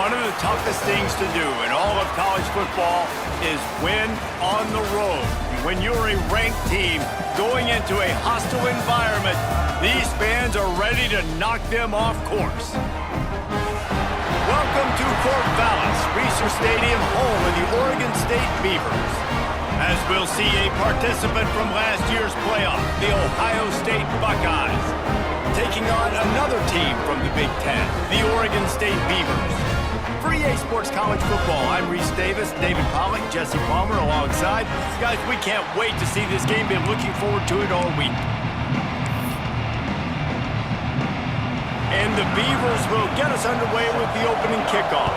One of the toughest things to do in all of college football is win on the road. When you're a ranked team going into a hostile environment, these fans are ready to knock them off course. Welcome to Corvallis, Reser Stadium, home of the Oregon State Beavers. As we'll see a participant from last year's playoff, the Ohio State Buckeyes, taking on another team from the Big Ten, the Oregon State Beavers. For EA Sports College Football, I'm Reese Davis, David Pollack, Jesse Palmer alongside. Guys, we can't wait to see this game. Been looking forward to it all week. And the Beavers will get us underway with the opening kickoff.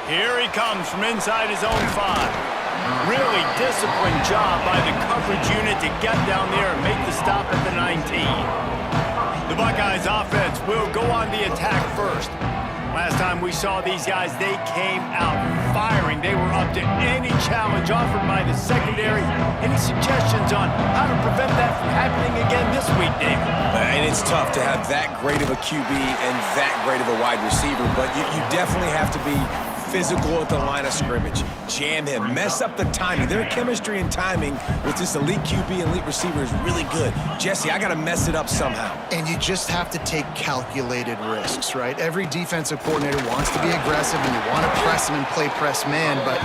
Here he comes from inside his own 5. Really disciplined job by the coverage unit to get down there and make the stop at the 19. The Buckeyes offense will go on the attack first. Last time we saw these guys, they came out firing. They were up to any challenge offered by the secondary. Any suggestions on how to prevent that from happening again this week, David? And it's tough to have that great of a QB and that great of a wide receiver, but you definitely have to be physical at the line of scrimmage. Jam him, mess up the timing. Their chemistry and timing with this elite QB and elite receiver is really good. Jesse, I got to mess it up somehow. And you just have to take calculated risks, right? Every defensive coordinator wants to be aggressive, and you want to press him and play press man, but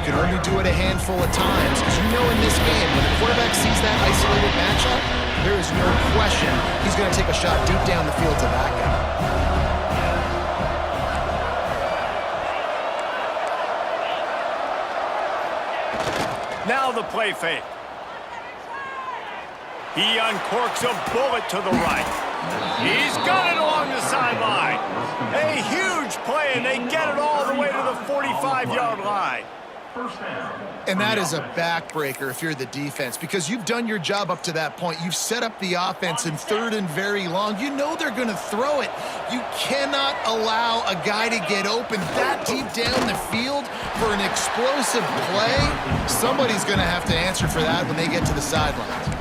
you can only do it a handful of times. Because you know in this game, when the quarterback sees that isolated matchup, there is no question he's going to take a shot deep down the field to that guy. Now the play fake. He uncorks a bullet to the right. He's got it along the sideline. A huge play, and they get it all the way to the 45-yard line. And that is a backbreaker if you're the defense, because you've done your job up to that point. You've set up the offense in 3rd and very long. You know they're going to throw it. You cannot allow a guy to get open that deep down the field for an explosive play. Somebody's going to have to answer for that when they get to the sidelines.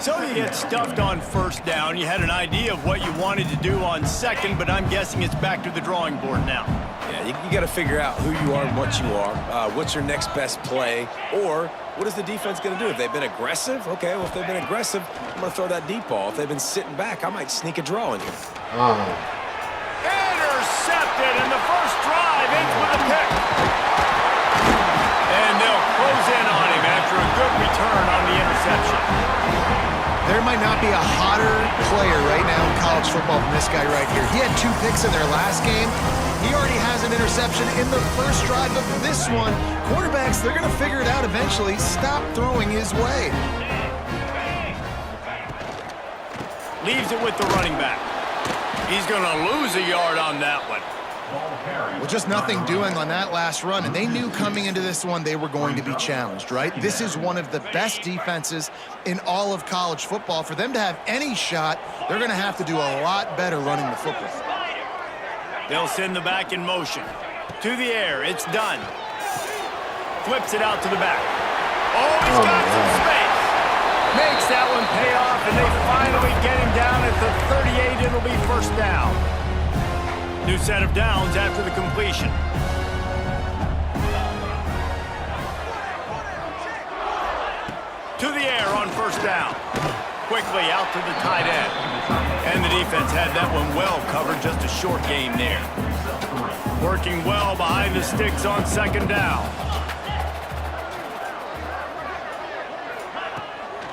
So you get stuffed on 1st down. You had an idea of what you wanted to do on 2nd, but I'm guessing it's back to the drawing board now. Yeah, you got to figure out who you are and what you are. What's your next best play? Or what is the defense going to do? If they've been aggressive, okay, well, if they've been aggressive, I'm going to throw that deep ball. If they've been sitting back, I might sneak a draw in here. Intercepted, and the first drive ends with a pick. And they'll close in on him after a good return on the interception. There might not be a hotter player right now in college football than this guy right here. He had 2 picks in their last game. He already has an interception in the first drive of this one. Quarterbacks, they're going to figure it out eventually. Stop throwing his way. Leaves it with the running back. He's going to lose a yard on that one. Well, just nothing doing on that last run, and they knew coming into this one they were going to be challenged, right? This is one of the best defenses in all of college football. For them to have any shot, they're going to have to do a lot better running the football. They'll send the back in motion. To the air, it's done. Flips it out to the back. Oh, he's got some space. Makes that one pay off, and they finally get him down at the 38. It'll be 1st down. New set of downs after the completion. To the air on 1st down. Quickly out to the tight end. And the defense had that one well covered, just a short game there. Working well behind the sticks on 2nd down.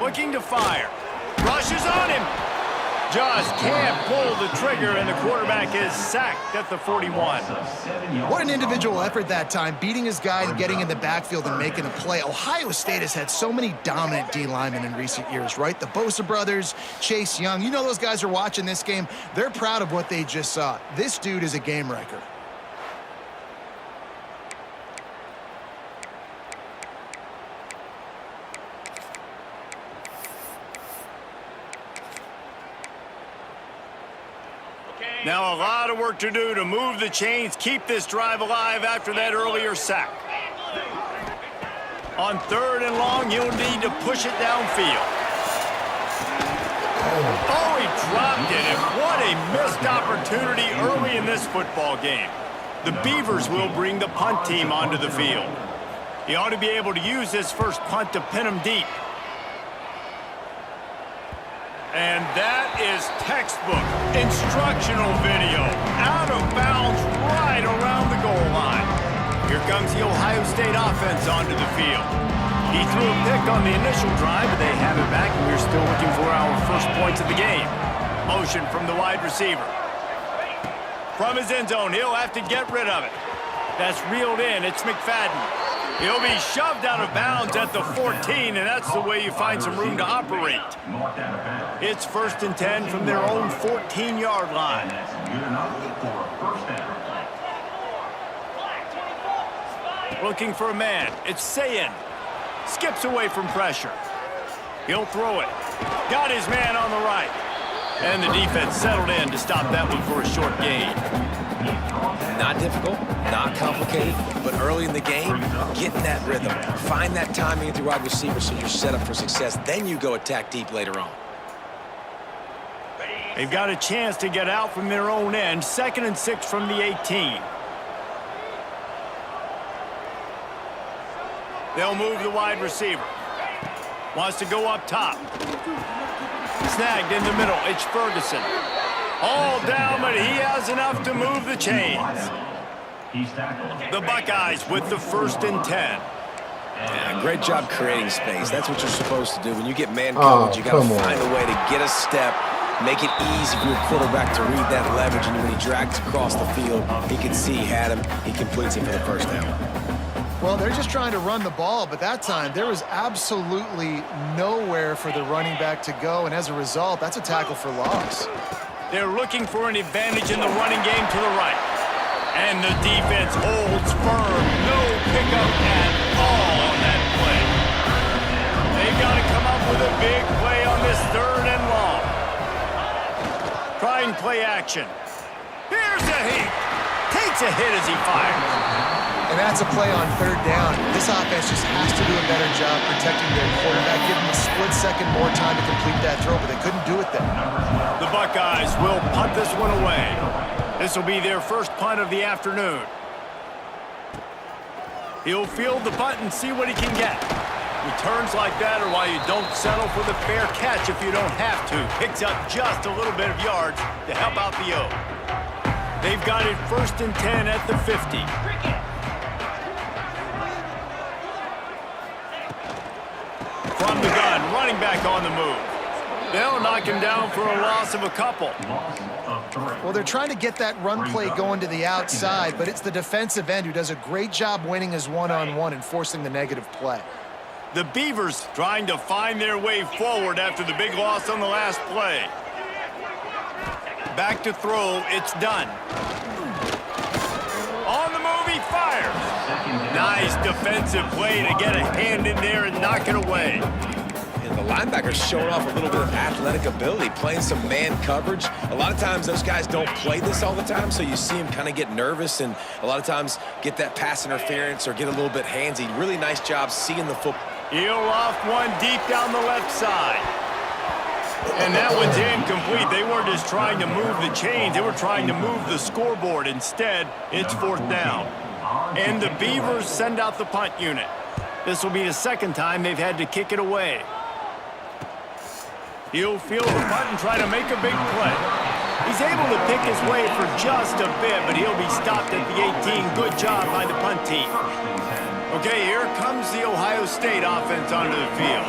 Looking to fire. Rushes on him. Just can't pull the trigger, and the quarterback is sacked at the 41. What an individual effort that time, beating his guy and getting in the backfield and making a play. Ohio State has had so many dominant D linemen in recent years, right? The Bosa brothers, Chase Young. You know those guys are watching this game. They're proud of what they just saw. This dude is a game wrecker. Now a lot of work to do to move the chains, keep this drive alive after that earlier sack. On 3rd and long, he'll need to push it downfield. Oh, he dropped it, and what a missed opportunity early in this football game. The Beavers will bring the punt team onto the field. He ought to be able to use this first punt to pin him deep. And that is textbook instructional video. Out of bounds right around the goal line. Here comes the Ohio State offense onto the field. He threw a pick on the initial drive, but they have it back, and we're still looking for our first points of the game. Motion from the wide receiver. From his end zone, he'll have to get rid of it. That's reeled in. It's McFadden. He'll be shoved out of bounds at the 14, and that's the way you find some room to operate. It's 1st and 10 from their own 14-yard line. Looking for a man. It's Sayin. Skips away from pressure. He'll throw it. Got his man on the right. And the defense settled in to stop that one for a short gain. Not difficult, not complicated, but early in the game, get in that rhythm. Find that timing at the wide receiver so you're set up for success. Then you go attack deep later on. They've got a chance to get out from their own end. 2nd and 6 from the 18. They'll move the wide receiver. Wants to go up top. Snagged in the middle. It's Ferguson. All down, but he has enough to move the chains. The Buckeyes with the 1st and 10. Yeah, great job creating space. That's what you're supposed to do. When you get man coverage, you got to find a way to get a step, make it easy for your quarterback to read that leverage, and when he drags across the field, he can see he had him. He completes it for the first down. Well, they're just trying to run the ball, but that time there was absolutely nowhere for the running back to go, and as a result, that's a tackle for loss. They're looking for an advantage in the running game to the right. And the defense holds firm. No pickup at all on that play. They've got to come up with a big play on this 3rd and long. Trying play action. Here's a hit. Takes a hit as he fires. And that's a play on 3rd down. This offense just has to do a better job protecting their quarterback, give them a split second more time to complete that throw, but they couldn't do it then. The Buckeyes will punt this one away. This will be their first punt of the afternoon. He'll field the punt and see what he can get. Returns like that are why you don't settle for the fair catch if you don't have to. Picks up just a little bit of yards to help out the O. They've got it 1st and 10 at the 50. From the gun, running back on the move. They'll knock him down for a loss of a couple. Well, they're trying to get that run play going to the outside, but it's the defensive end who does a great job winning his one-on-one and forcing the negative play. The Beavers trying to find their way forward after the big loss on the last play. Back to throw, it's done. On the move, he fires. Nice defensive play to get a hand in there and knock it away. And the linebacker's showing off a little bit of athletic ability, playing some man coverage. A lot of times those guys don't play this all the time, so you see him kind of get nervous and a lot of times get that pass interference or get a little bit handsy. Really nice job seeing the football. He'll off one deep down the left side. And that one's incomplete. They weren't just trying to move the chains. They were trying to move the scoreboard. Instead, it's 4th down. And the Beavers send out the punt unit. This will be the 2nd time they've had to kick it away. He'll field the punt and try to make a big play. He's able to pick his way for just a bit, but he'll be stopped at the 18. Good job by the punt team. Okay, here comes the Ohio State offense onto the field.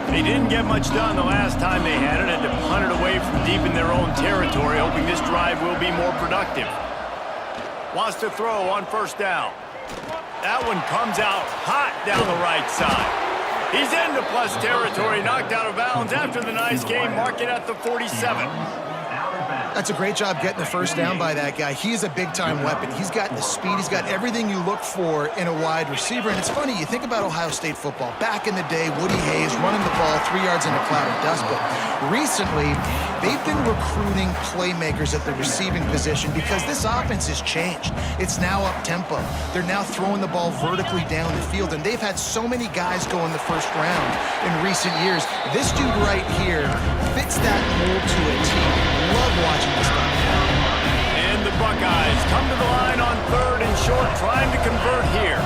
They didn't get much done the last time they had it, had to punt it away from deep in their own territory, hoping this drive will be more productive. Wants to throw on 1st down. That one comes out hot down the right side. He's into plus territory, knocked out of bounds after the nice game, mark it at the 47. That's a great job getting the first down by that guy. He is a big-time weapon. He's got the speed. He's got everything you look for in a wide receiver. And it's funny, you think about Ohio State football. Back in the day, Woody Hayes running the ball 3 yards in a cloud of dust. But recently, they've been recruiting playmakers at the receiving position because this offense has changed. It's now up-tempo. They're now throwing the ball vertically down the field. And they've had so many guys go in the first round in recent years. This dude right here fits that mold to a T. Love watching this guy. And the Buckeyes come to the line on 3rd and short, trying to convert here.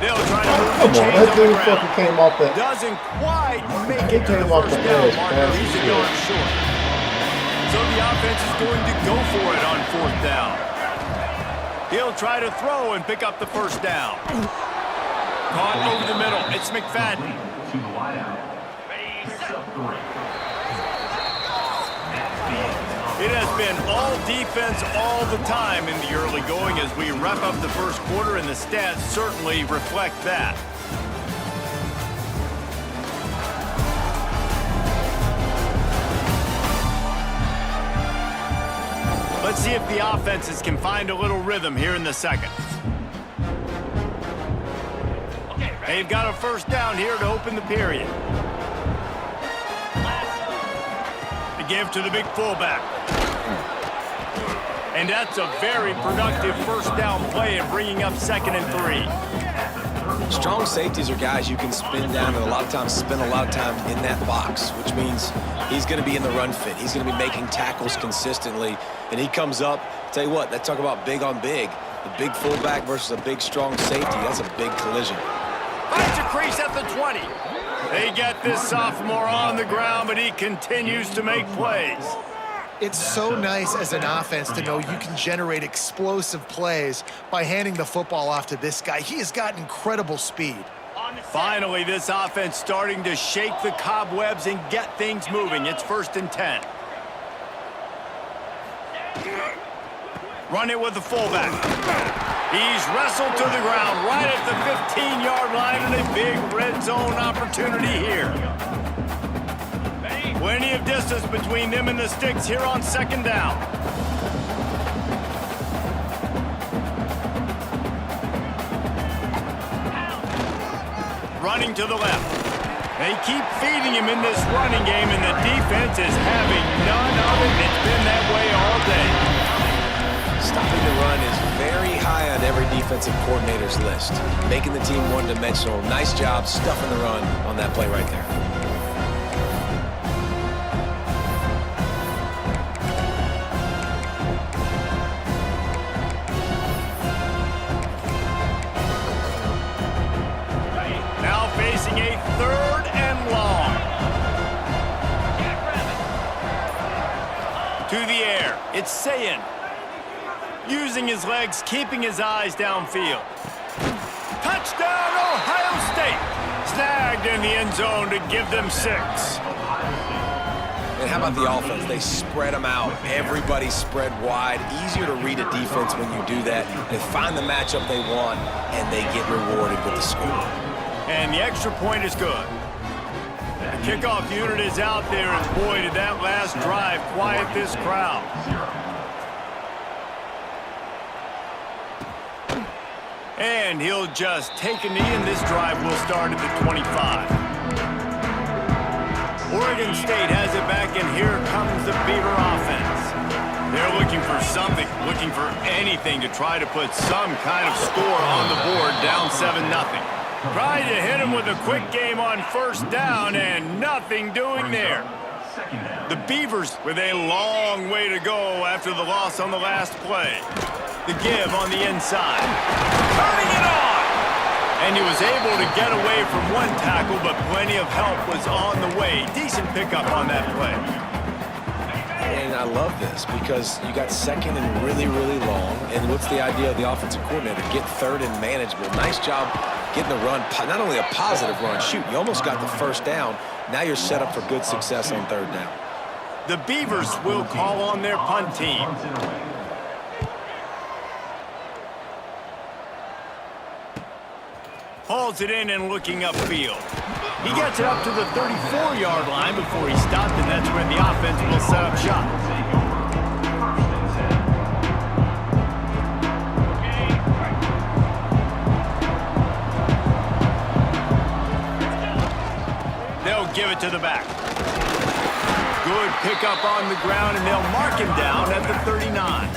They'll try to move the chains that on dude the ground. fucking came off the... Doesn't quite make He it to the came off first the down edge, marker. pass He's a is yard short. So the offense is going to go for it on 4th down. He'll try to throw and pick up the first down. Caught over the middle. It's McFadden. It has been all defense all the time in the early going as we wrap up the first quarter, and the stats certainly reflect that. Let's see if the offenses can find a little rhythm here in the second. They've got a first down here to open the period. To give to the big fullback. And that's a very productive first down play in bringing up 2nd and 3. Strong safeties are guys you can spin down and a lot of times spend a lot of time in that box, which means he's going to be in the run fit. He's going to be making tackles consistently, and he comes up. Tell you what, that talk about big on big. The big fullback versus a big, strong safety, that's a big collision. Finds a crease at the 20. They get this sophomore on the ground, but he continues to make plays. It's so nice as an offense to know you can generate explosive plays by handing the football off to this guy. He has got incredible speed. Finally, this offense starting to shake the cobwebs and get things moving. It's 1st and 10. Run it with the fullback. He's wrestled to the ground right at the 15-yard line, and a big red zone opportunity here. Plenty of distance between them and the sticks here on 2nd down. Running to the left. They keep feeding him in this running game, and the defense is having none of it. It's been that way all day. Stopping the run is very high on every defensive coordinator's list. Making the team one-dimensional. Nice job stuffing the run on that play right there. Now facing a 3rd and long. To the air. It's Sayin. Using his legs, keeping his eyes downfield. Touchdown, Ohio State! Snagged in the end zone to give them 6. And how about the offense? They spread them out. Everybody spread wide. Easier to read a defense when you do that. They find the matchup they want, and they get rewarded with the score. And the extra point is good. The kickoff unit is out there, and boy, did that last drive quiet this crowd. And he'll just take a knee, and this drive will start at the 25. Oregon State has it back, and here comes the Beaver offense. They're looking for something, looking for anything to try to put some kind of score on the board, down 7-0. Trying to hit him with a quick game on 1st down, and nothing doing there. The Beavers with a long way to go after the loss on the last play. The give on the inside. Turning it on! And he was able to get away from one tackle, but plenty of help was on the way. Decent pickup on that play. And I love this because you got 2nd and really, really long. And what's the idea of the offensive coordinator? Get 3rd and manageable. Nice job getting the run. Not only a positive run, shoot, you almost got the first down. Now you're set up for good success on 3rd down. The Beavers will call on their punt team. Hauls it in and looking upfield. He gets it up to the 34-yard line before he stopped, and that's where the offense will set up shop. to the back. Good pickup on the ground, and they'll mark him down at the 39.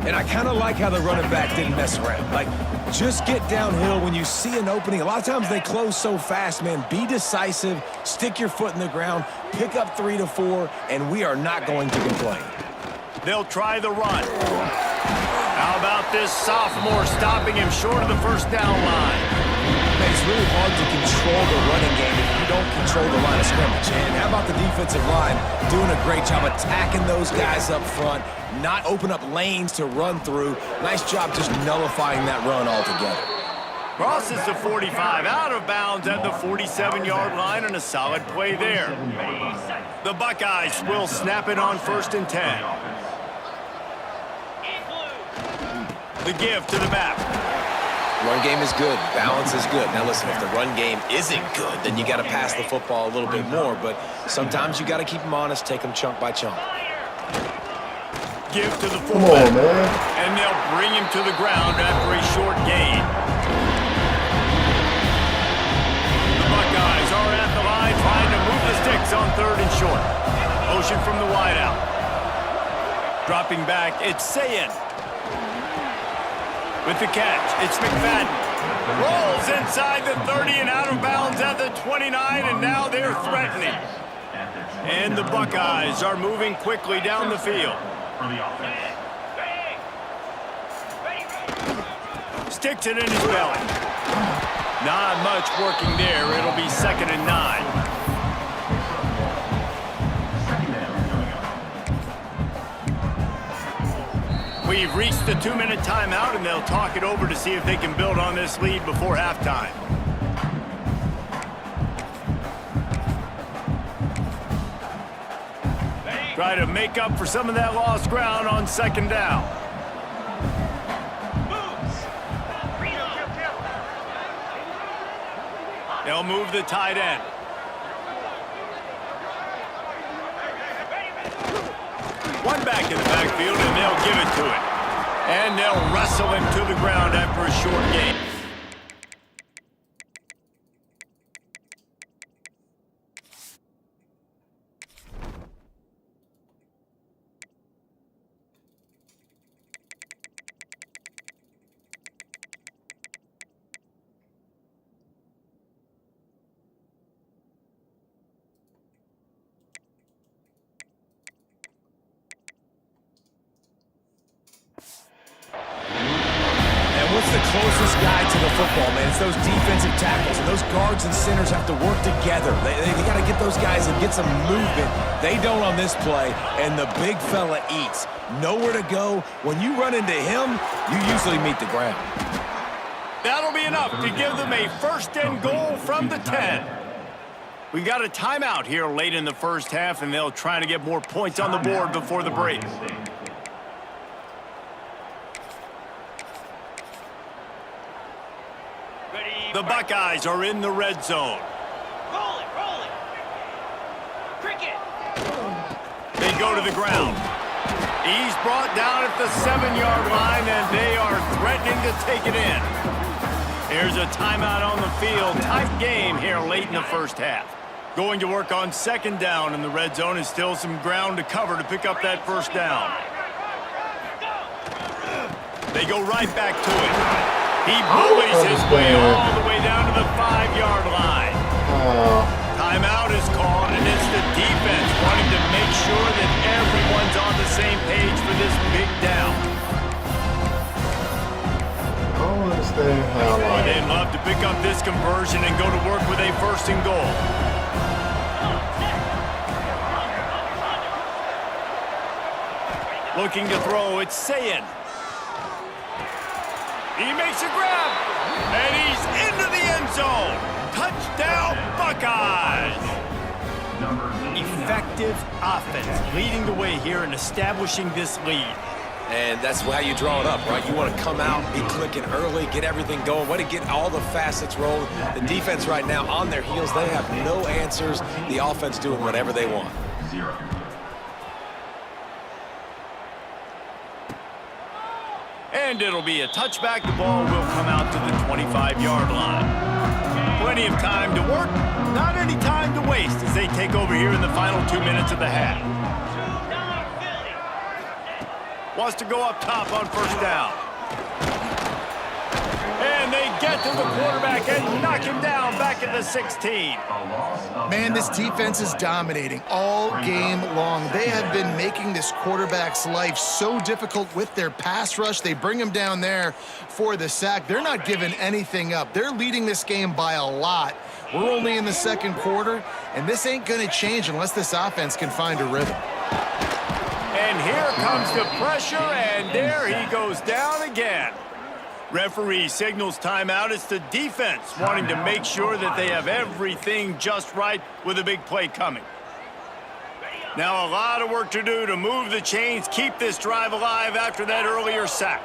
And I kind of like how the running back didn't mess around. Like, just get downhill when you see an opening. A lot of times they close so fast, man. Be decisive, stick your foot in the ground, pick up 3 to 4, and we are not going to complain. They'll try the run. How about this sophomore stopping him short of the first down line? Man, it's really hard to control the running game if you don't control the line of scrimmage. And how about the defensive line doing a great job attacking those guys up front, not open up lanes to run through. Nice job just nullifying that run altogether. Crosses the 45, out of bounds at the 47-yard line, and a solid play there. The Buckeyes will snap it on 1st and 10. The give to the back. Run game is good. Balance is good. Now listen, if the run game isn't good, then you got to pass the football a little bit more. But sometimes you got to keep them honest, take them chunk by chunk. Give to the fullback. And they'll bring him to the ground after a short gain. The Buckeyes are at the line trying to move the sticks on 3rd and short. Motion from the wideout. Dropping back, it's Sayin. With the catch, it's McFadden. Rolls inside the 30 and out of bounds at the 29, and now they're threatening. And the Buckeyes are moving quickly down the field. Sticks it in his belly. Not much working there. It'll be 2nd and 9. We've reached the 2-minute timeout, and they'll talk it over to see if they can build on this lead before halftime. Try to make up for some of that lost ground on 2nd down. They'll move the tight end. One back in the backfield, and they'll give it to it. And they'll wrestle him to the ground after a short gain. What's the closest guy to the football, man? It's those defensive tackles, and those guards and centers have to work together. They got to get those guys and get some movement. They don't on this play, and the big fella eats. Nowhere to go. When you run into him, you usually meet the ground. That'll be enough to give them a 1st and goal from the 10. We got a timeout here late in the first half, and they'll try to get more points on the board before the break. The Buckeyes are in the red zone. Roll it. Cricket. They go to the ground. He's brought down at the 7-yard line, and they are threatening to take it in. Here's a timeout on the field. Tight game here late in the first half. Going to work on 2nd down in the red zone, and still some ground to cover to pick up that 1st down. They go right back to it. He bullies his way all the way down to the 5-yard line. Timeout is called, and it's the defense wanting to make sure that everyone's on the same page for this big down. I don't understand how, They'd love to pick up this conversion and go to work with a 1st and goal. Looking to throw, it's Sayin. He makes a grab, and he's into the end zone. Touchdown, Buckeyes! Effective offense, leading the way here and establishing this lead. And that's how you draw it up, right? You want to come out, be clicking early, get everything going, way to get all the facets rolling. The defense right now on their heels, they have no answers. The offense doing whatever they want. And it'll be a touchback. The ball will come out to the 25-yard line. Plenty of time to work. Not any time to waste as they take over here in the final 2 minutes of the half. Wants to go up top on first down. And they get to the quarterback and knock him down back at the 16. Man, this defense is dominating all game long. They have been making this quarterback's life so difficult with their pass rush. They bring him down there for the sack. They're not giving anything up. They're leading this game by a lot. We're only in the second quarter, and this ain't going to change unless this offense can find a rhythm. And here comes the pressure, and there he goes down again. Referee signals timeout. It's the defense wanting to make sure that they have everything just right with a big play coming. Now a lot of work to do to move the chains, keep this drive alive after that earlier sack.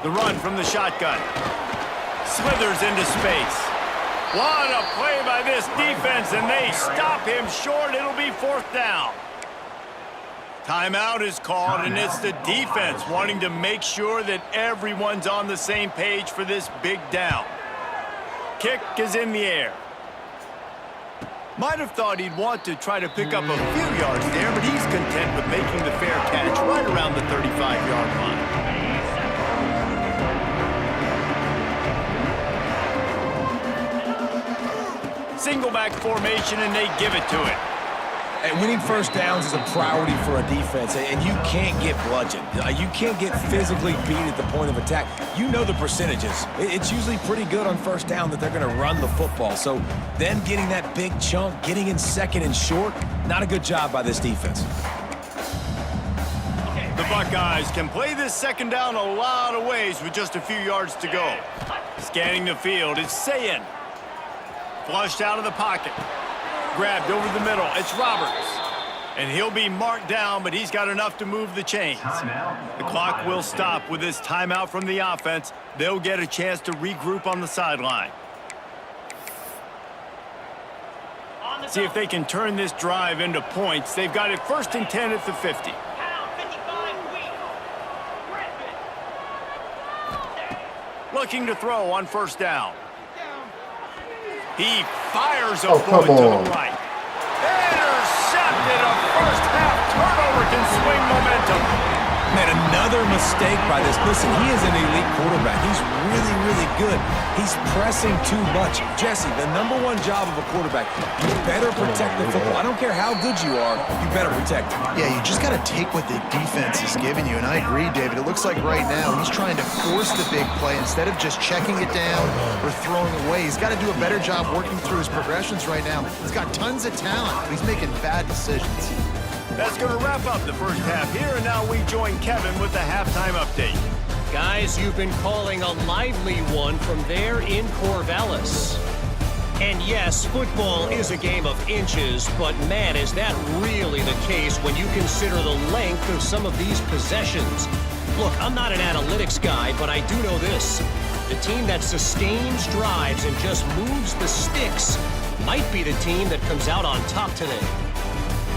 The run from the shotgun. Slithers into space. What a play by this defense, and they stop him short. It'll be fourth down. Timeout is called, and it's the defense wanting to make sure that everyone's on the same page for this big down. Kick is in the air. Might have thought he'd want to try to pick up a few yards there, but he's content with making the fair catch right around the 35-yard line. Single back formation, and they give it to it. And winning first downs is a priority for a defense, and you can't get bludgeoned. You can't get physically beat at the point of attack. You know the percentages. It's usually pretty good on first down that they're going to run the football. So them getting that big chunk, getting in second and short, not a good job by this defense. The Buckeyes can play this second down a lot of ways with just a few yards to go. Scanning the field, it's Sayin. Flushed out of the pocket. Grabbed over the middle. It's Roberts. And he'll be marked down, but he's got enough to move the chains. The clock will stop with this timeout from the offense. They'll get a chance to regroup on the sideline. See if they can turn this drive into points. They've got it 1st and 10 at the 50. Looking to throw on first down. He fires a bullet to the right. Intercepted. A first half turnover can swing momentum. Man, another mistake by this. Listen, he is an elite quarterback. He's really, really good. He's pressing too much. Jesse, the #1 job of a quarterback, you better protect the football. I don't care how good you are, you better protect it. Yeah, you just got to take what the defense is giving you, and I agree, David. It looks like right now he's trying to force the big play instead of just checking it down or throwing away. He's got to do a better job working through his progressions right now. He's got tons of talent, but he's making bad decisions. That's going to wrap up the first half here, and now we join Kevin with the halftime update. Guys, you've been calling a lively one from there in Corvallis. And yes, football is a game of inches, but man, is that really the case when you consider the length of some of these possessions. Look, I'm not an analytics guy, but I do know this. The team that sustains drives and just moves the sticks might be the team that comes out on top today.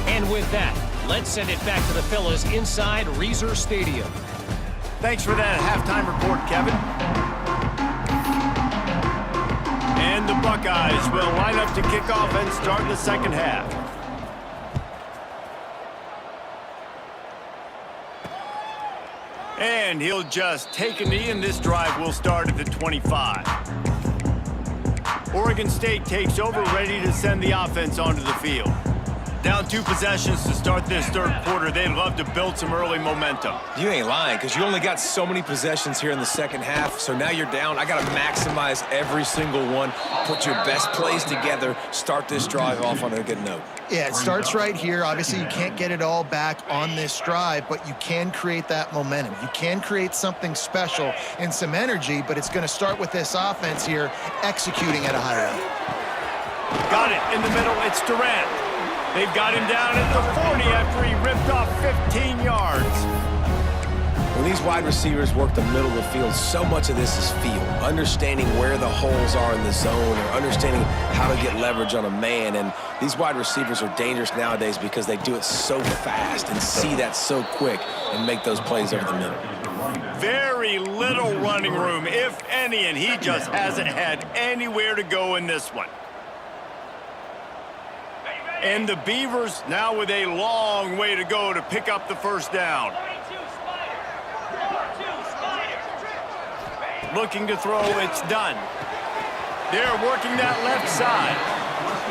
And with that, let's send it back to the fellas inside Reser Stadium. Thanks for that halftime report, Kevin. And the Buckeyes will line up to kick off and start the second half. And he'll just take a knee, and this drive will start at the 25. Oregon State takes over, ready to send the offense onto the field. Down 2 possessions to start this third quarter. They'd love to build some early momentum. You ain't lying, because you only got so many possessions here in the second half, so now you're down. I got to maximize every single one, put your best plays together, start this drive off on a good note. Yeah, it starts right here. Obviously, you can't get it all back on this drive, but you can create that momentum. You can create something special and some energy, but it's going to start with this offense here executing at a high level. Got it in the middle. It's Durant. They've got him down at the 40 after he ripped off 15 yards. When these wide receivers work the middle of the field, so much of this is feel. Understanding where the holes are in the zone or understanding how to get leverage on a man. And these wide receivers are dangerous nowadays because they do it so fast and see that so quick and make those plays over the middle. Very little running room, if any, and he just hasn't had anywhere to go in this one. And the Beavers now with a long way to go to pick up the first down. 42 Spider. 42 Spider. Looking to throw, it's done. They're working that left side.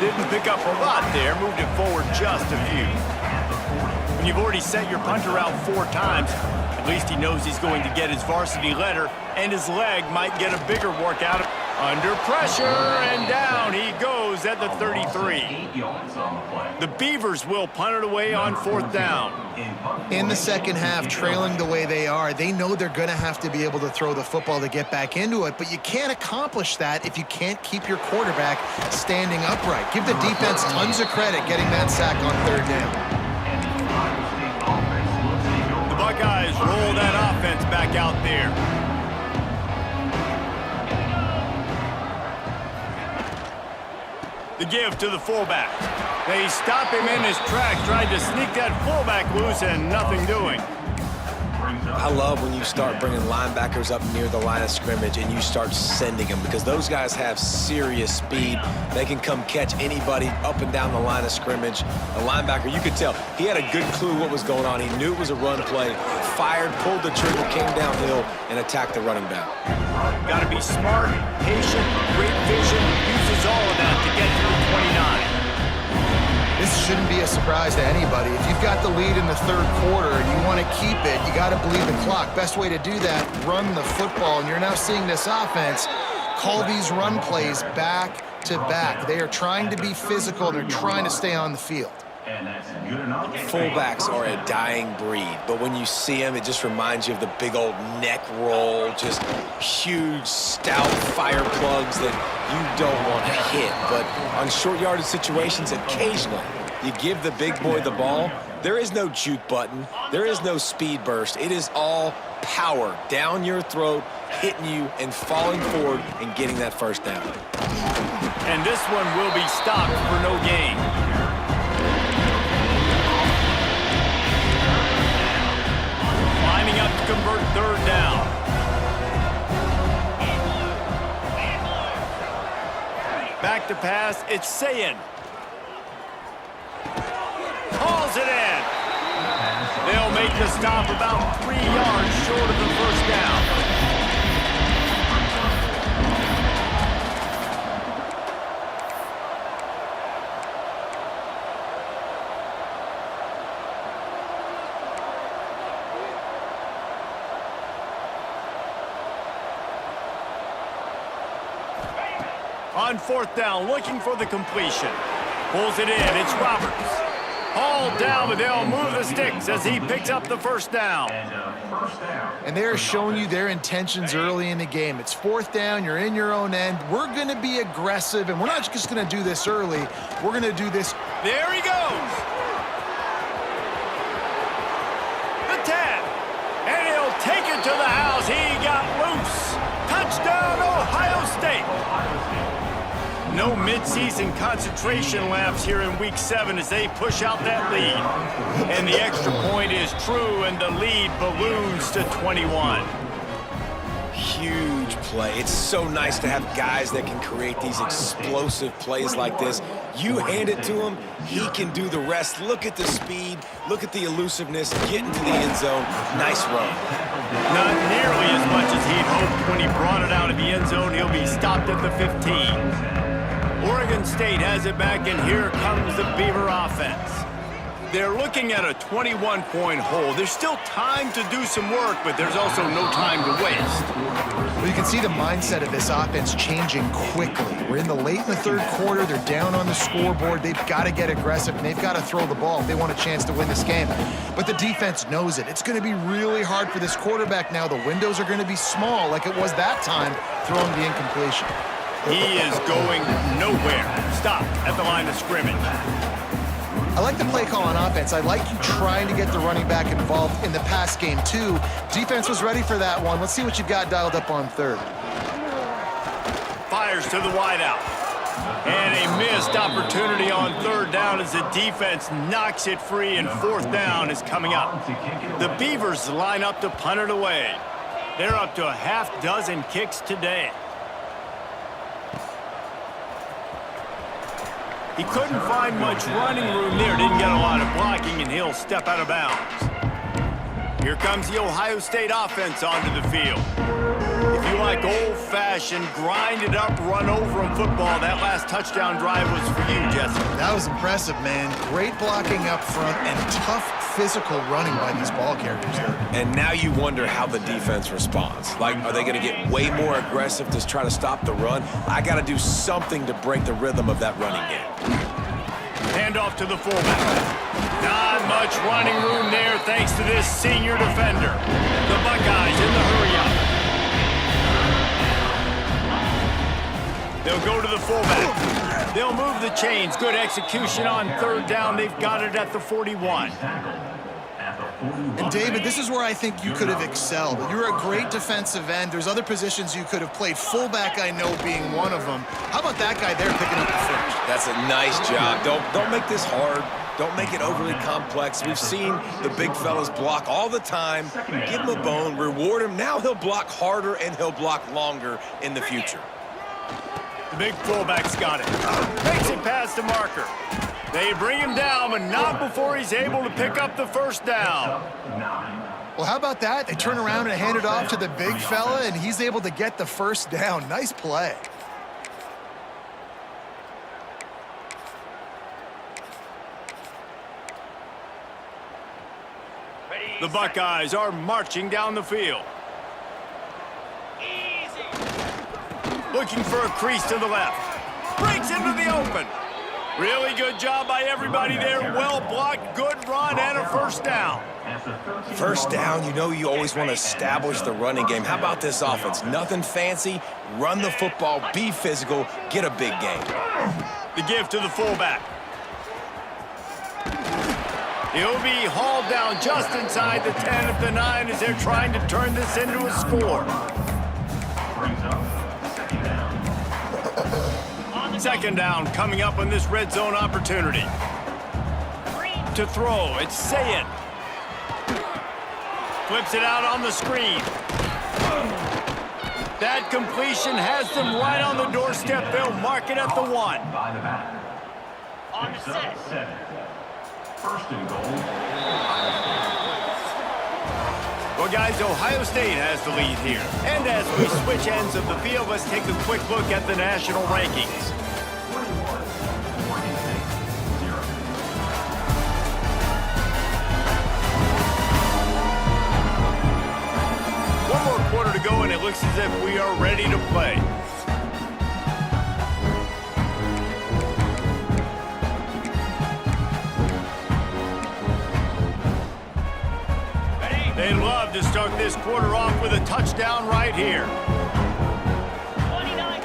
Didn't pick up a lot there, moved it forward just a few. When you've already sent your punter out 4 times, at least he knows he's going to get his varsity letter, and his leg might get a bigger workout. Under pressure, and down he goes at the 33. The Beavers will punt it away on 4th down. In the second half, trailing the way they are, they know they're going to have to be able to throw the football to get back into it, but you can't accomplish that if you can't keep your quarterback standing upright. Give the defense tons of credit getting that sack on 3rd down. The Buckeyes roll that offense back out there. The give to the fullback. They stop him in his tracks, tried to sneak that fullback loose and nothing doing. I love when you start bringing linebackers up near the line of scrimmage and you start sending them, because those guys have serious speed. They can come catch anybody up and down the line of scrimmage. The linebacker, you could tell, he had a good clue what was going on. He knew it was a run play, fired, pulled the trigger, came downhill, and attacked the running back. Got to be smart, patient, great vision, uses all of that to get through 29. This shouldn't be a surprise to anybody. If you've got the lead in the 3rd quarter and you want to keep it, you got to believe the clock. Best way to do that, run the football. And you're now seeing this offense call these run plays back to back. They are trying to be physical. They're trying to stay on the field. Fullbacks are a dying breed, but when you see them, it just reminds you of the big old neck roll, just huge, stout fire plugs that you don't want to hit. But on short yardage situations, occasionally, you give the big boy the ball. There is no juke button. There is no speed burst. It is all power down your throat, hitting you and falling forward and getting that first down. And this one will be stopped for no gain. Lining up to convert 3rd down. Back to pass, it's Sayin. Hauls it in. They'll make the stop about 3 yards short of the first down. On 4th down, looking for the completion. Pulls it in, it's Roberts. Hauled down, but they'll move the sticks as he picks up the first down. And they're showing you their intentions early in the game. It's 4th down, you're in your own end. We're going to be aggressive, and we're not just going to do this early. We're going to do this. There he goes. The 10. And he'll take it to the house. He got loose. Touchdown, Ohio State. No midseason concentration laps here in Week 7 as they push out that lead. And the extra point is true, and the lead balloons to 21. Huge play. It's so nice to have guys that can create these explosive plays like this. You hand it to him, he can do the rest. Look at the speed, look at the elusiveness, get into the end zone. Nice run. Not nearly as much as he'd hoped when he brought it out of the end zone. He'll be stopped at the 15. Oregon State has it back, and here comes the Beaver offense. They're looking at a 21-point hole. There's still time to do some work, but there's also no time to waste. Well, you can see the mindset of this offense changing quickly. We're in the 3rd quarter. They're down on the scoreboard. They've got to get aggressive, and they've got to throw the ball if they want a chance to win this game. But the defense knows it. It's going to be really hard for this quarterback now. The windows are going to be small like it was that time throwing the incompletion. He is going nowhere. Stop at the line of scrimmage. I like the play call on offense. I like you trying to get the running back involved in the pass game, too. Defense was ready for that one. Let's see what you've got dialed up on 3rd. Fires to the wideout. And a missed opportunity on 3rd down as the defense knocks it free, and 4th down is coming up. The Beavers line up to punt it away. They're up to a half dozen kicks today. He couldn't find much running room there, didn't get a lot of blocking, and he'll step out of bounds. Here comes the Ohio State offense onto the field. If you like old-fashioned, grind-it-up, run-over-'em football, that last touchdown drive was for you, Jesse. That was impressive, man. Great blocking up front and tough physical running by these ball carriers there. And now you wonder how the defense responds. Like, are they going to get way more aggressive to try to stop the run? I got to do something to break the rhythm of that running game. Handoff to the fullback. Not much running room there thanks to this senior defender. The Buckeyes in the hurry-up. They'll go to the fullback. They'll move the chains. Good execution on third down. They've got it at the 41. And David, this is where I think you could have excelled. You're a great defensive end. There's other positions you could have played. Fullback, I know, being one of them. How about that guy there picking up the fringe? That's a nice job. Don't make this hard. Don't make it overly complex. We've seen the big fellas block all the time. Give him a bone, reward him. Now he'll block harder and he'll block longer in the future. The big fullback's got it. Makes it past the marker. They bring him down, but not before he's able to pick up the first down. Well, how about that? They turn around and hand it off to the big fella, and he's able to get the first down. Nice play. The Buckeyes are marching down the field. Looking for a crease to the left. Breaks into the open. Really good job by everybody there. Well blocked, good run, and a first down. First down, you know you always want to establish the running game. How about this offense? Nothing fancy. Run the football, be physical, get a big gain. The give to the fullback. He'll be hauled down just inside the 10 of the 9 as they're trying to turn this into a score. Second down coming up on this red zone opportunity. To throw, it's Sayed. Flips it out on the screen. That completion has them right on the doorstep. They'll mark it at the 1. On the set. First and goal. Well, guys, Ohio State has the lead here. And as we switch ends of the field, let's take a quick look at the national rankings. One more quarter to go, and it looks as if we are ready to play. They'd love to start this quarter off with a touchdown right here. 29.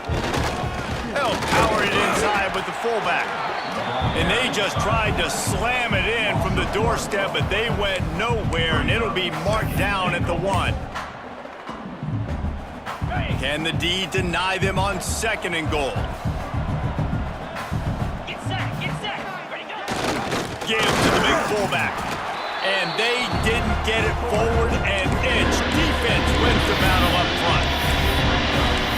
They'll power it inside with the fullback. And they just tried to slam it in from the doorstep, but they went nowhere, and it'll be marked down at the 1. Can the D deny them on second and goal? Get set. Ready, go. Give to the big fullback. And they didn't get it forward an inch. Defense wins the battle up front.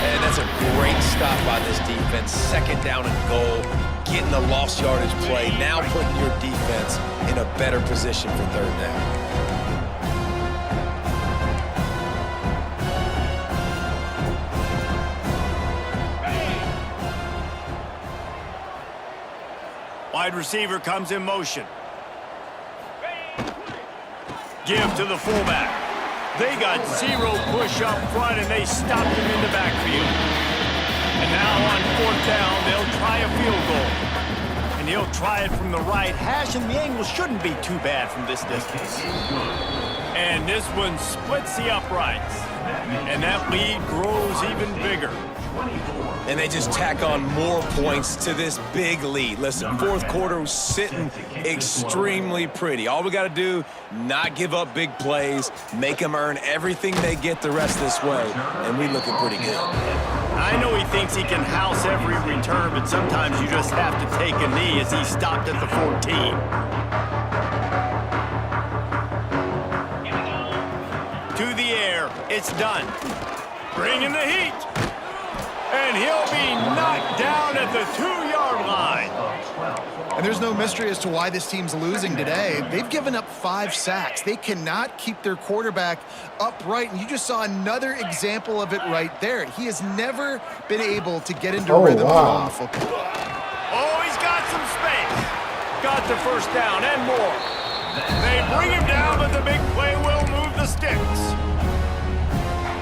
And that's a great stop by this defense. Second down and goal, getting the lost yardage play, now putting your defense in a better position for third down. Wide receiver comes in motion. Give to the fullback. They got zero push up front, and they stopped him in the backfield. And now on fourth down, they'll try a field goal. And he'll try it from the right hash, and the angle shouldn't be too bad from this distance. And this one splits the uprights. And that lead grows even bigger. And they just tack on more points to this big lead. Listen, fourth quarter was sitting extremely pretty. All we got to do, not give up big plays, make them earn everything they get the rest of this way, and we looking pretty good. I know he thinks he can house every return, but sometimes you just have to take a knee as he stopped at the 14. To the air, it's done. Bringing the heat. And he'll be knocked down at the 2-yard line. And there's no mystery as to why this team's losing today. They've given up 5 sacks. They cannot keep their quarterback upright, and you just saw another example of it right there. He has never been able to get into rhythm on the football. Oh, he's got some space. Got the first down and more. They bring him down, but the big play will move the sticks.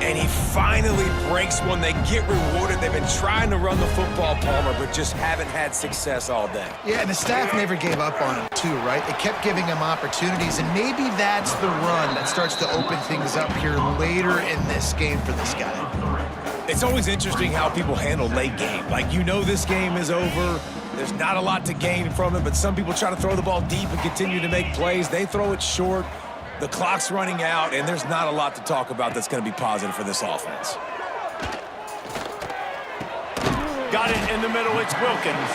And he finally breaks one. They get rewarded. They've been trying to run the football, Palmer, but just haven't had success all day. Yeah, and the staff never gave up on him, too, right? They kept giving him opportunities, and maybe that's the run that starts to open things up here later in this game for this guy. It's always interesting how people handle late game. Like, you know this game is over. There's not a lot to gain from it, but some people try to throw the ball deep and continue to make plays. They throw it short. The clock's running out, and there's not a lot to talk about that's going to be positive for this offense. Got it in the middle, it's Wilkins.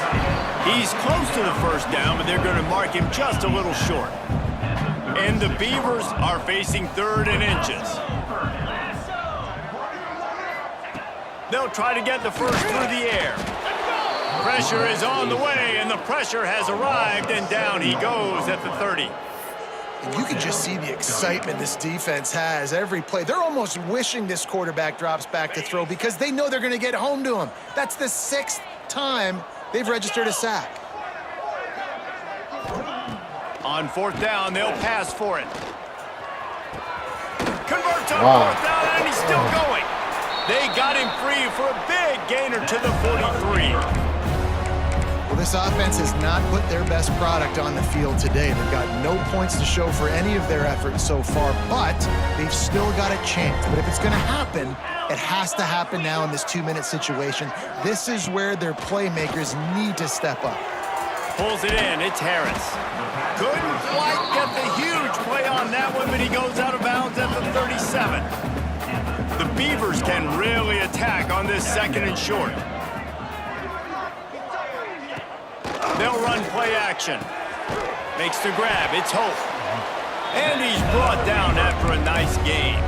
He's close to the first down, but they're going to mark him just a little short. And the Beavers are facing 3rd and inches. They'll try to get the first through the air. Pressure is on the way, and the pressure has arrived, and down he goes at the 30. And you can just see the excitement this defense has every play. They're almost wishing this quarterback drops back to throw because they know they're going to get home to him. That's the 6th time they've registered a sack. On 4th down, they'll pass for it. Converts on 4th down, and he's still going. They got him free for a big gainer to the 43. Well, this offense has not put their best product on the field today. They've got no points to show for any of their efforts so far, but they've still got a chance. But if it's going to happen, it has to happen now in this 2-minute situation. This is where their playmakers need to step up. Pulls it in, it's Harris. Couldn't quite get the huge play on that one, but he goes out of bounds at the 37. The Beavers can really attack on this 2nd and short. They'll run play action. Makes the grab, it's Hope. And he's brought down after a nice gain.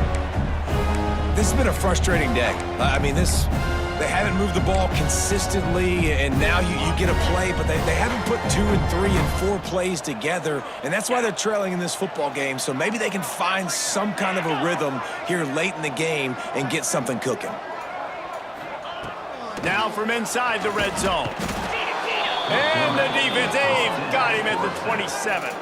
This has been a frustrating day. I mean, they haven't moved the ball consistently, and now you get a play, but they haven't put 2 and 3 and 4 plays together, and that's why they're trailing in this football game. So maybe they can find some kind of a rhythm here late in the game and get something cooking. Now from inside the red zone. And the defense, they've got him at the 27.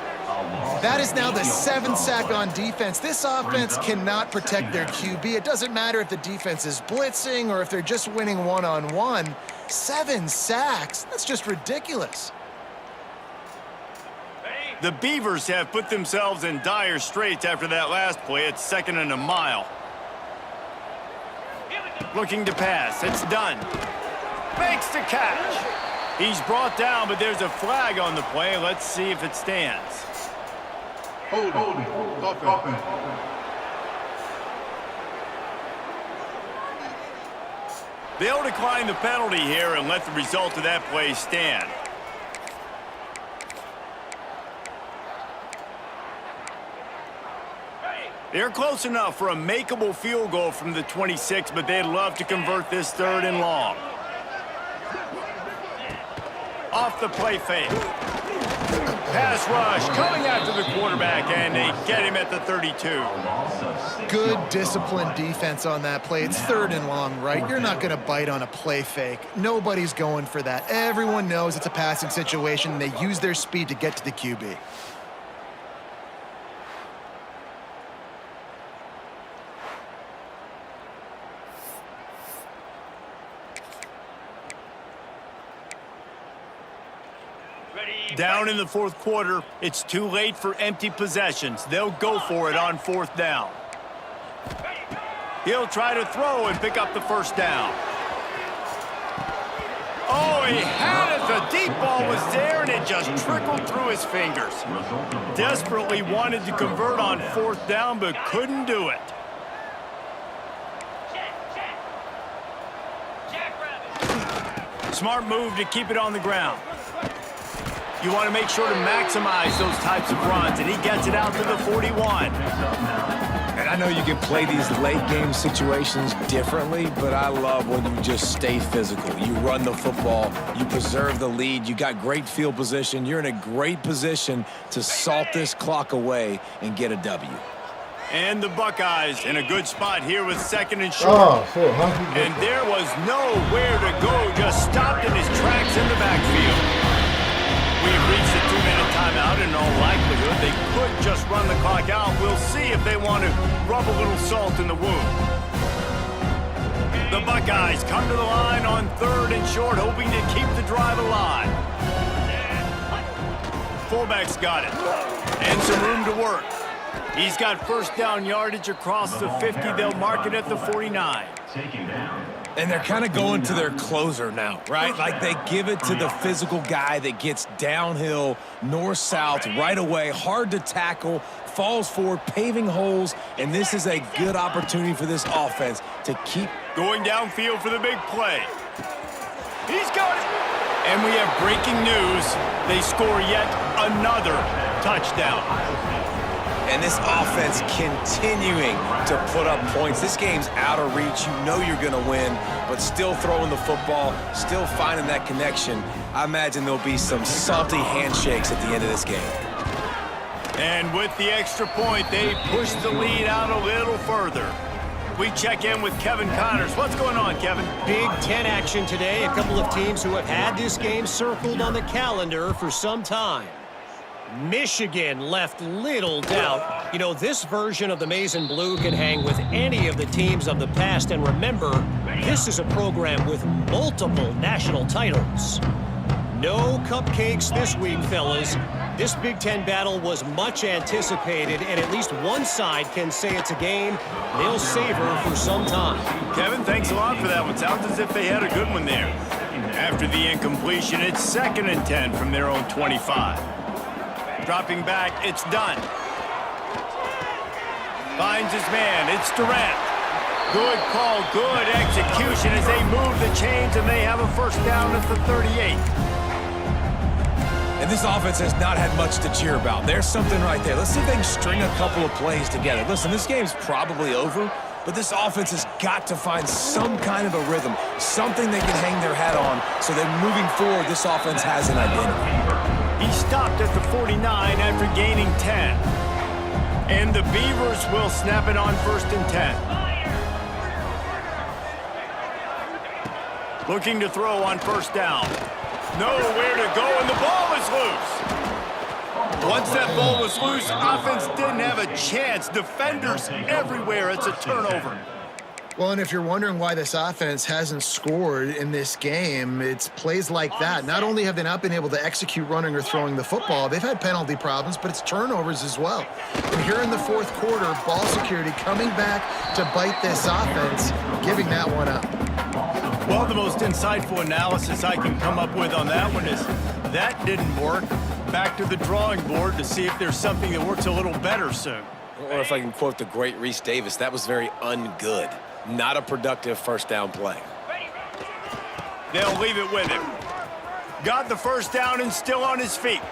That is now the 7th sack on defense. This offense cannot protect their QB. It doesn't matter if the defense is blitzing or if they're just winning one-on-one. 7 sacks, that's just ridiculous. The Beavers have put themselves in dire straits after that last play. It's 2nd and a mile. Looking to pass, it's done. Makes the catch. He's brought down, but there's a flag on the play. Let's see if it stands. Hold it. They'll decline the penalty here and let the result of that play stand. They're close enough for a makeable field goal from the 26, but they'd love to convert this 3rd and long. Off the play fake. Pass rush coming after the quarterback, and they get him at the 32. Good disciplined defense on that play. It's 3rd and long, right? You're not going to bite on a play fake. Nobody's going for that. Everyone knows it's a passing situation, and they use their speed to get to the QB. Down in the 4th quarter, it's too late for empty possessions. They'll go for it on 4th down. He'll try to throw and pick up the first down. Oh, he had it. The deep ball was there, and it just trickled through his fingers. Desperately wanted to convert on 4th down, but couldn't do it. Smart move to keep it on the ground. You want to make sure to maximize those types of runs, and he gets it out to the 41. And I know you can play these late game situations differently, but I love when you just stay physical. You run the football, you preserve the lead, you got great field position, you're in a great position to salt this clock away and get a W. And the Buckeyes in a good spot here with 2nd and short. And there was nowhere to go, just stopped in his tracks in the backfield. We've reached the 2-minute timeout. In all likelihood, they could just run the clock out. We'll see if they want to rub a little salt in the wound. The Buckeyes come to the line on 3rd and short, hoping to keep the drive alive. Fullback's got it. And some room to work. He's got first down yardage across the 50. They'll mark it at the 49. And they're kind of going to their closer now, right? Like they give it to the physical guy that gets downhill, north-south, right away, hard to tackle, falls forward, paving holes, and this is a good opportunity for this offense to keep going downfield for the big play. He's got it. And we have breaking news. They score yet another touchdown. And this offense continuing to put up points. This game's out of reach. You know you're going to win, but still throwing the football, still finding that connection. I imagine there'll be some salty handshakes at the end of this game. And with the extra point, they push the lead out a little further. We check in with Kevin Connors. What's going on, Kevin? Big Ten action today. A couple of teams who have had this game circled on the calendar for some time. Michigan left little doubt. You know, this version of the Maize and Blue can hang with any of the teams of the past. And remember, this is a program with multiple national titles. No cupcakes this week, fellas. This Big Ten battle was much anticipated, and at least one side can say it's a game they'll savor for some time. Kevin, thanks a lot for that one. Sounds as if they had a good one there. After the incompletion, it's 2nd and 10 from their own 25. Dropping back, it's done. Finds his man, it's Durant. Good call, good execution as they move the chains and they have a first down at the 38. And this offense has not had much to cheer about. There's something right there. Let's see if they can string a couple of plays together. Listen, this game's probably over, but this offense has got to find some kind of a rhythm, something they can hang their hat on so that moving forward, this offense has an identity. He stopped at the 49 after gaining 10. And the Beavers will snap it on 1st and 10. Looking to throw on first down. Nowhere to go, and the ball is loose. Once that ball was loose, offense didn't have a chance. Defenders everywhere. It's a turnover. Well, and if you're wondering why this offense hasn't scored in this game, it's plays like that. Not only have they not been able to execute running or throwing the football, they've had penalty problems, but it's turnovers as well. And here in the 4th quarter, ball security coming back to bite this offense, giving that one up. Well, the most insightful analysis I can come up with on that one is that didn't work. Back to the drawing board to see if there's something that works a little better soon. Or if I can quote the great Reese Davis, that was very ungood. Not a productive first down play. They'll leave it with him. Got the first down and still on his feet.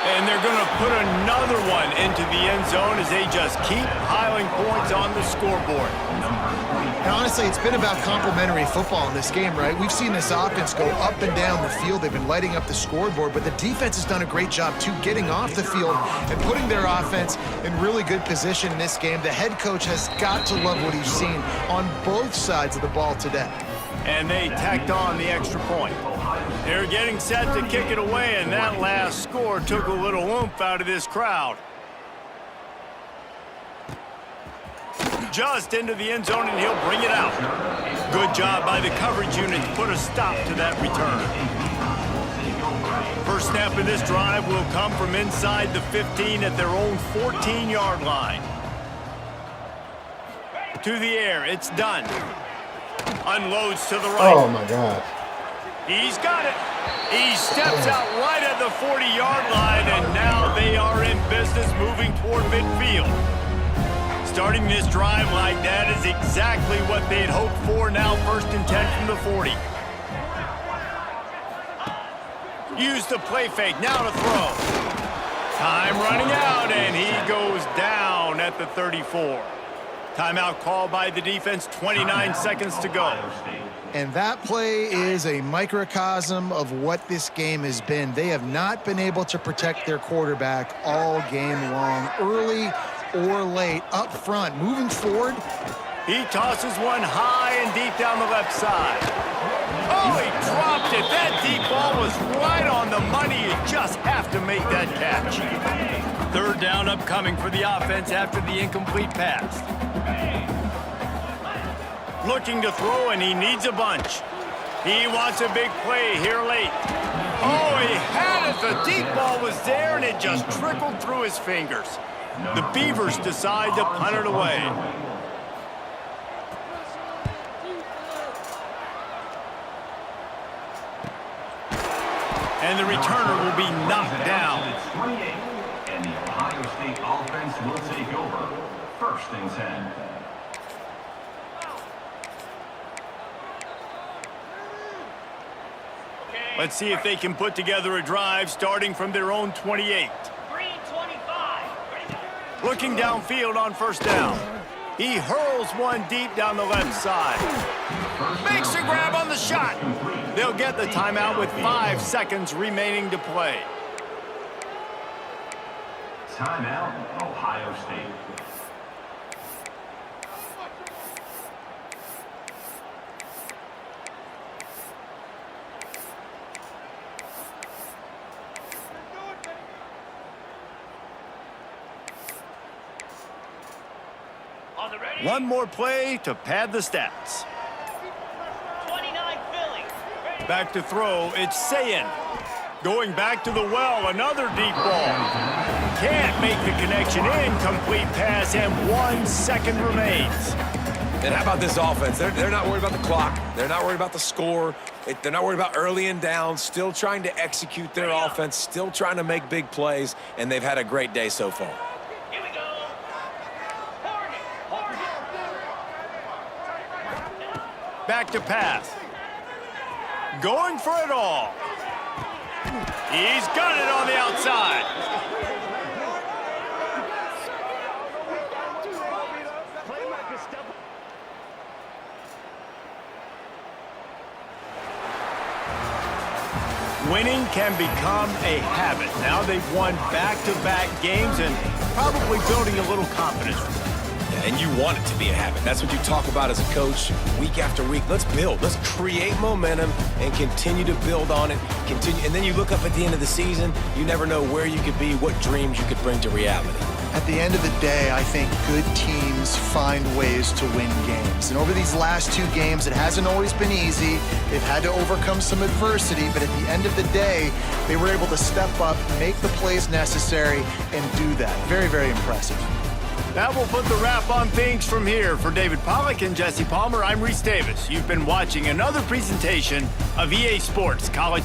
And they're going to put another one into the end zone as they just keep piling points on the scoreboard. And honestly, it's been about complementary football in this game, right? We've seen this offense go up and down the field. They've been lighting up the scoreboard, but the defense has done a great job, too, getting off the field and putting their offense in really good position in this game. The head coach has got to love what he's seen on both sides of the ball today. And they tacked on the extra point. They're getting set to kick it away, and that last score took a little oomph out of this crowd. Just into the end zone, and he'll bring it out. Good job by the coverage unit to put a stop to that return. First snap of this drive will come from inside the 15 at their own 14-yard line. To the air, it's done. Unloads to the right. Oh, my God. He's got it. He steps out right at the 40-yard line, and now they are in business moving toward midfield. Starting this drive like that is exactly what they'd hoped for. Now 1st and 10 from the 40. Use the play fake. Now to throw. Time running out, and he goes down at the 34. Timeout called by the defense, 29 seconds to go. And that play is a microcosm of what this game has been. They have not been able to protect their quarterback all game long, early or late, up front. Moving forward, he tosses one high and deep down the left side. Oh, he dropped it. That deep ball was right on the money. You just have to make that catch. Third down upcoming for the offense after the incomplete pass. Looking to throw, and he needs a bunch. He wants a big play here late. Oh, he had it. The deep ball was there, and it just trickled through his fingers. The Beavers decide to punt it away. And the returner will be knocked down. It's 28, and the Ohio State offense will take over. First and 10. Let's see if they can put together a drive starting from their own 28. 3:25. Looking downfield on first down. He hurls one deep down the left side. Makes a grab on the shot. They'll get the timeout with 5 seconds remaining to play. Timeout, Ohio State. One more play to pad the stats. 29 Philly. Back to throw, it's Sayin. Going back to the well, another deep ball. Can't make the connection, incomplete pass, and 1 second remains. And how about this offense? They're not worried about the clock. They're not worried about the score. They're not worried about early and down. Still trying to execute their offense. Still trying to make big plays. And they've had a great day so far. Here we go. Back to pass. Going for it all. He's got it on the outside. Winning can become a habit. Now they've won back-to-back games and probably building a little confidence. And you want it to be a habit. That's what you talk about as a coach week after week. Let's build. Let's create momentum and continue to build on it. And then you look up at the end of the season, you never know where you could be, what dreams you could bring to reality. at the end of the day, I think good teams find ways to win games. And over these last two games, it hasn't always been easy. They've had to overcome some adversity, but at the end of the day, they were able to step up, make the plays necessary, and do that. Very, very impressive. That will put the wrap on things from here. For David Pollack and Jesse Palmer, I'm Reese Davis. You've been watching another presentation of EA Sports College.